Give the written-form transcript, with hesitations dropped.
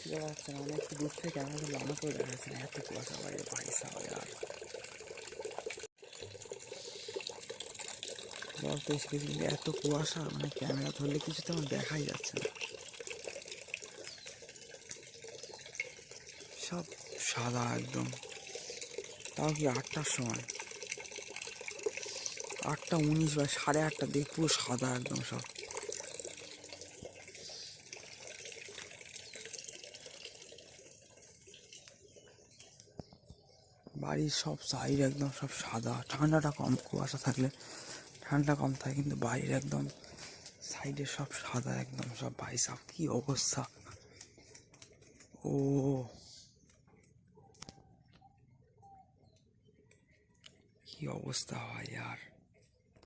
কিছু দেখা যাচ্ছে না, মানে একটু দূর থেকে ক্যামেরা করলে আমাকেও দেখা যাচ্ছে না, এত কুয়াশা বাইরে ভাই সাহেব আর জল তো এসে গেছে, কিন্তু এত কুয়াশা মানে ক্যামেরা ধরলে কিছু তো আমার দেখাই যাচ্ছে না, সব সাদা একদম। তাও কি 8টার সময়, 8টা 19 বা 8:30 দিকে পুরো সাদা একদম সব। বাড়ির সব সাইড একদম সব সাদা। ঠান্ডাটা কম, কুয়াশা থাকলে ঠান্ডা কম থাকে, কিন্তু বাড়ির একদম সাইডে সব সাদা একদম সব। ভাই সাহেব কি অবস্থা! ও কি অবস্থা হয় আর